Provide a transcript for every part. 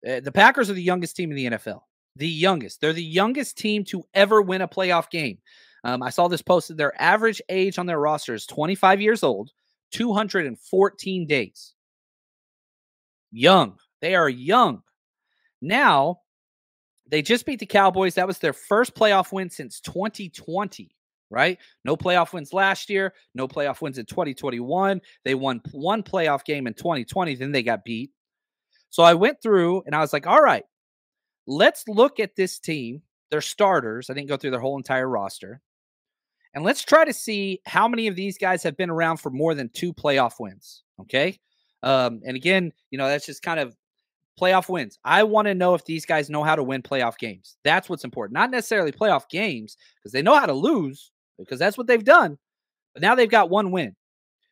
The Packers are the youngest team in the NFL. The youngest. They're the youngest team to ever win a playoff game. I saw this posted. Their average age on their roster is 25 years old, 214 days. Young. They are young. Now, they just beat the Cowboys. That was their first playoff win since 2020, right? No playoff wins last year. No playoff wins in 2021. They won one playoff game in 2020. Then they got beat. So I went through and I was like, all right, let's look at this team, their starters. I didn't go through their whole entire roster. And let's try to see how many of these guys have been around for more than 2 playoff wins. Okay. And again, that's just kind of playoff wins. I want to know if these guys know how to win playoff games. That's what's important. Not necessarily playoff games because they know how to lose because that's what they've done. But now they've got 1 win.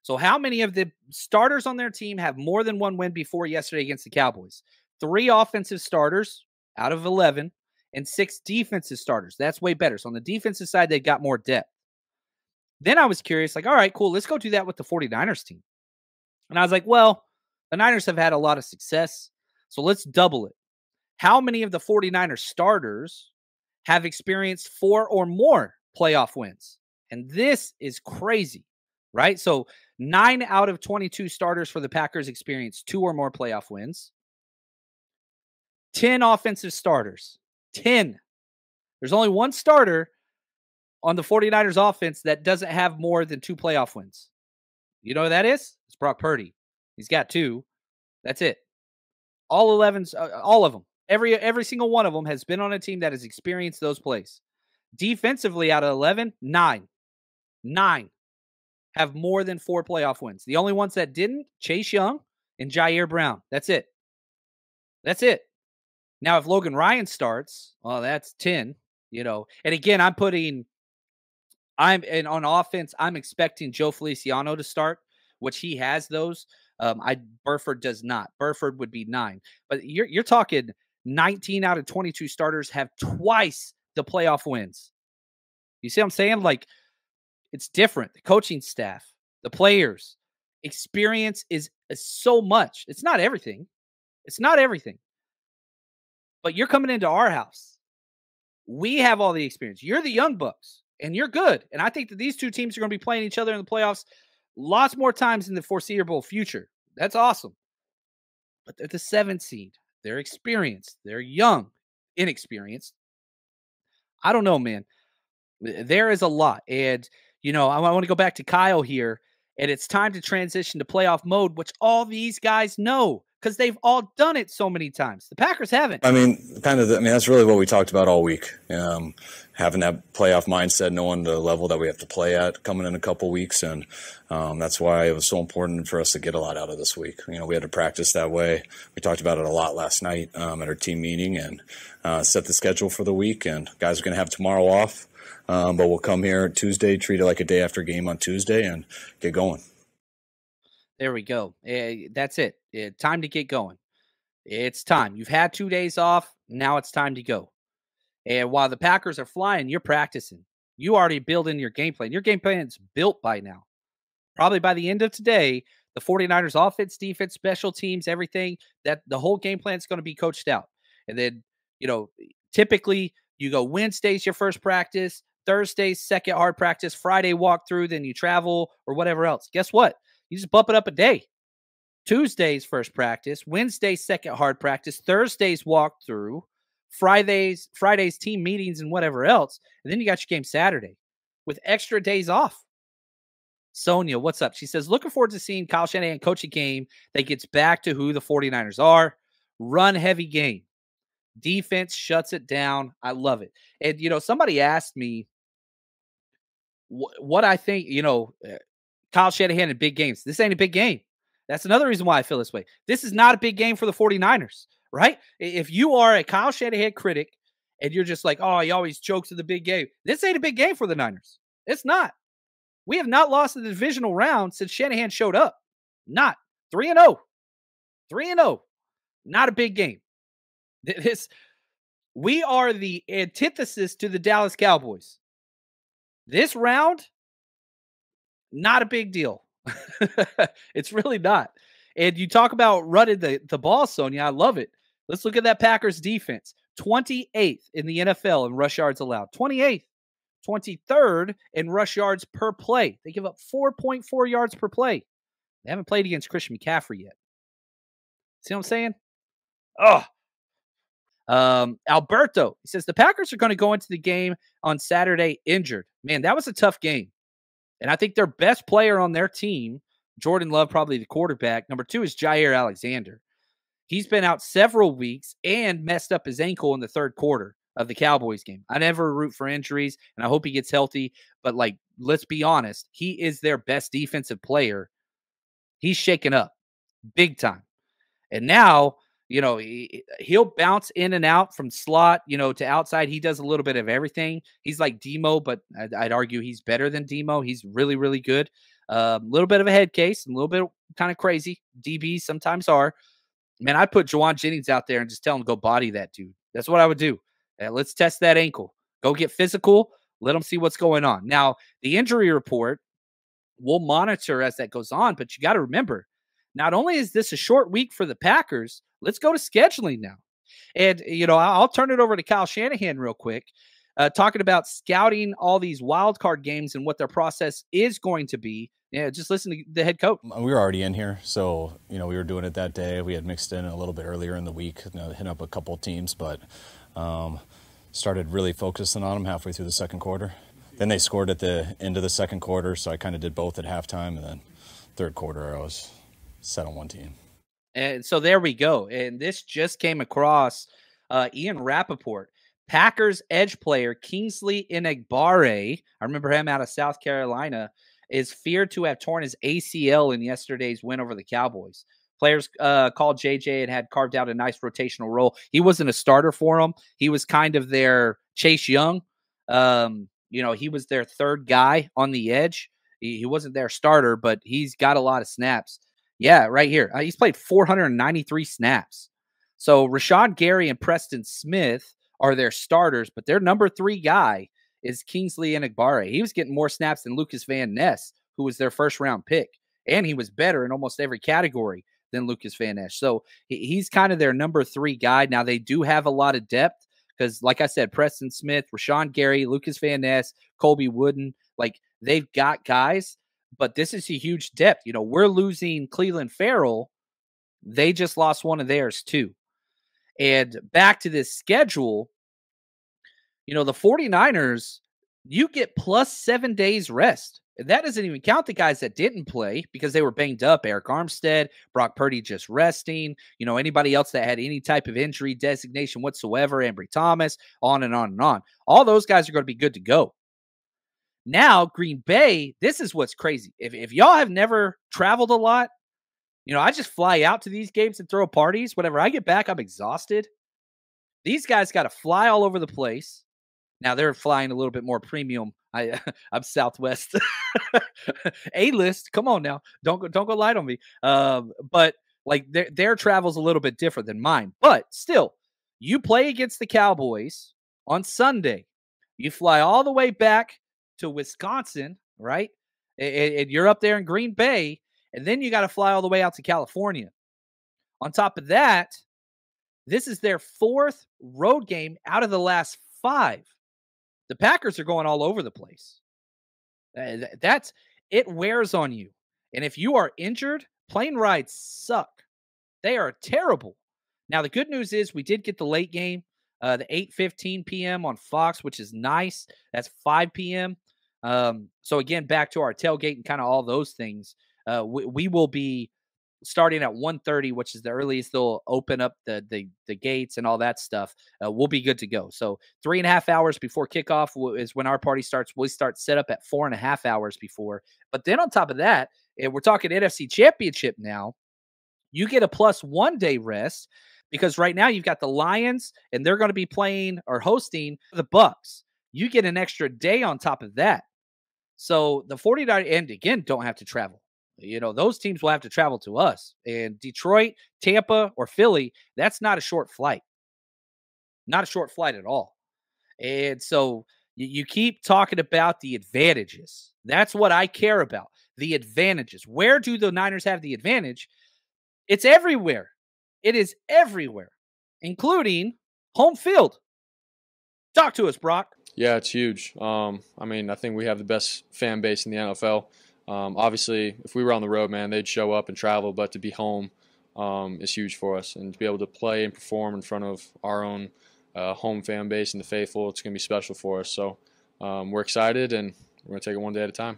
So how many of the starters on their team have more than 1 win before yesterday against the Cowboys? 3 offensive starters out of 11 and 6 defensive starters. That's way better. So on the defensive side, they've got more depth. Then I was curious, like, all right, cool. Let's go do that with the 49ers team. And I was like, well, the Niners have had a lot of success. So let's double it. How many of the 49ers starters have experienced 4 or more playoff wins? And this is crazy, right? So 9 out of 22 starters for the Packers experienced 2 or more playoff wins. 10 offensive starters. 10. There's only 1 starter on the 49ers offense that doesn't have more than 2 playoff wins. You know who that is? It's Brock Purdy. He's got 2. That's it. All 11s, all of them. Every single one of them has been on a team that has experienced those plays. Defensively, out of 11, 9. 9 have more than 4 playoff wins. The only ones that didn't, Chase Young and Jair Brown. That's it. That's it. Now, if Logan Ryan starts, well, that's 10, And again, on offense, I'm expecting Joe Feliciano to start, which he has those. Burford does not. Burford would be 9. But you're talking 19 out of 22 starters have twice the playoff wins. You see what I'm saying? Like, it's different. The coaching staff, the players, experience is so much. It's not everything. It's not everything. But you're coming into our house. We have all the experience. You're the young bucks, and you're good. And I think that these 2 teams are going to be playing each other in the playoffs lots more times in the foreseeable future. That's awesome. But they're the 7th seed. They're experienced. They're young, inexperienced. I don't know, man. There is a lot. And, I want to go back to Kyle here. And it's time to transition to playoff mode, which all these guys know because they've all done it so many times. The Packers haven't. That's really what we talked about all week. Having that playoff mindset, knowing the level that we have to play at coming in a couple weeks. And that's why it was so important for us to get a lot out of this week. We had to practice that way. We talked about it a lot last night at our team meeting and set the schedule for the week. And guys are going to have tomorrow off. But we'll come here Tuesday, treat it like a day after game on Tuesday, and get going. There we go. That's it. Time to get going. It's time. You've had 2 days off. Now it's time to go. And while the Packers are flying, you're practicing. You already build in your game plan. Your game plan is built by now. Probably by the end of today, the 49ers offense, defense, special teams, everything, that the whole game plan is going to be coached out. And then, typically you go Wednesday's your first practice, Thursday's second hard practice, Friday walkthrough, then you travel or whatever else. Guess what? You just bump it up a day. Tuesday's first practice, Wednesday's second hard practice, Thursday's walkthrough, Friday's team meetings and whatever else. And then you got your game Saturday with extra days off. Sonia, what's up? She says, looking forward to seeing Kyle Shanahan coach a game that gets back to who the 49ers are. Run heavy game. Defense shuts it down. I love it. And, somebody asked me what I think, Kyle Shanahan in big games. This ain't a big game. That's another reason why I feel this way. This is not a big game for the 49ers, right? If you are a Kyle Shanahan critic and you're just like, oh, he always chokes in the big game. This ain't a big game for the Niners. It's not. We have not lost in the divisional round since Shanahan showed up. Not. 3-0. 3-0. Not a big game. We are the antithesis to the Dallas Cowboys. This round, not a big deal. It's really not. And you talk about running the ball, Sonia. I love it. Let's look at that Packers defense. 28th in the NFL in rush yards allowed. 28th. 23rd in rush yards per play. They give up 4.4 yards per play. They haven't played against Christian McCaffrey yet. See what I'm saying? Oh. Alberto, he says the Packers are going to go into the game on Saturday injured. Man, that was a tough game. And I think their best player on their team, Jordan Love, probably the quarterback. Number 2 is Jair Alexander. He's been out several weeks and messed up his ankle in the third quarter of the Cowboys game. I never root for injuries, and I hope he gets healthy. But, like, let's be honest, he is their best defensive player. He's shaken up big time. And now, you know, he'll bounce in and out from slot, you know, to outside. He does a little bit of everything. He's like Demo, but I'd argue he's better than Demo. He's really, really good. A little bit of a head case, a little bit kind of crazy. DBs sometimes are. Man, I'd put Juwan Jennings out there and just tell him to go body that dude. That's what I would do. Let's test that ankle. Go get physical. Let him see what's going on. Now, the injury report, we'll monitor as that goes on, but you got to remember, not only is this a short week for the Packers, let's go to scheduling now. And, you know, I'll turn it over to Kyle Shanahan real quick, talking about scouting all these wild card games and what their process is going to be. Yeah, just listen to the head coach. We were already in here, so, you know, we were doing it that day. We had mixed in a little bit earlier in the week, you know, hit up a couple teams, but started really focusing on them halfway through the second quarter. Then they scored at the end of the second quarter, so I kind of did both at halftime, and then third quarter I was set on one team. And so there we go. And this just came across Ian Rappaport. Packers edge player Kingsley Enagbare, I remember him out of South Carolina, is feared to have torn his ACL in yesterday's win over the Cowboys. Players called JJ and had carved out a nice rotational role. He wasn't a starter for them. He was kind of their Chase Young. You know, he was their third guy on the edge. He wasn't their starter, but he's got a lot of snaps. Yeah, right here. He's played 493 snaps. So Rashawn Gary and Preston Smith are their starters, but their number 3 guy is Kingsley Enagbare. He was getting more snaps than Lucas Van Ness, who was their first-round pick. And he was better in almost every category than Lucas Van Ness. So he's kind of their number 3 guy. Now, they do have a lot of depth because, like I said, Preston Smith, Rashawn Gary, Lucas Van Ness, Colby Wooden, like they've got guys, but this is a huge depth. You know, we're losing Cleveland Farrell. They just lost one of theirs too. And back to this schedule, you know, the 49ers, you get plus 7 days rest. And that doesn't even count the guys that didn't play because they were banged up. Eric Armstead, Brock Purdy just resting. You know, anybody else that had any type of injury designation whatsoever, Ambry Thomas, on and on and on. All those guys are going to be good to go. Now, Green Bay, this is what's crazy. If y'all have never traveled a lot, you know, I just fly out to these games and throw parties. Whenever I get back, I'm exhausted. These guys got to fly all over the place. Now, they're flying a little bit more premium. I'm Southwest. A-list. Come on now. Don't go light on me. But like their travel's a little bit different than mine. But still, you play against the Cowboys on Sunday. You fly all the way back to Wisconsin, right? And you're up there in Green Bay, and then you got to fly all the way out to California. On top of that, this is their 4th road game out of the last 5. The Packers are going all over the place. It wears on you. And if you are injured, plane rides suck. They are terrible. Now, the good news is we did get the late game, the 8:15 p.m. on Fox, which is nice. That's 5 p.m. So again, back to our tailgate and kind of all those things. We will be starting at 1:30, which is the earliest they'll open up the gates and all that stuff. We'll be good to go. So 3.5 hours before kickoff is when our party starts. We'll start set up at 4.5 hours before. But then on top of that, we're talking NFC Championship now. You get a plus 1 day rest because right now you've got the Lions and they're going to be playing or hosting the Bucks. You get an extra day on top of that. So the 49ers, and again, don't have to travel. You know, those teams will have to travel to us. And Detroit, Tampa, or Philly, that's not a short flight. Not a short flight at all. And so you keep talking about the advantages. That's what I care about. The advantages. Where do the Niners have the advantage? It's everywhere. It is everywhere. including home field. Talk to us, Brock. Yeah, it's huge. I think we have the best fan base in the NFL. Obviously, if we were on the road, man, they'd show up and travel, but to be home is huge for us. And to be able to play and perform in front of our own home fan base and the faithful, it's going to be special for us. So we're excited, and we're going to take it one day at a time.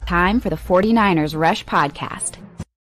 Time for the 49ers Rush Podcast.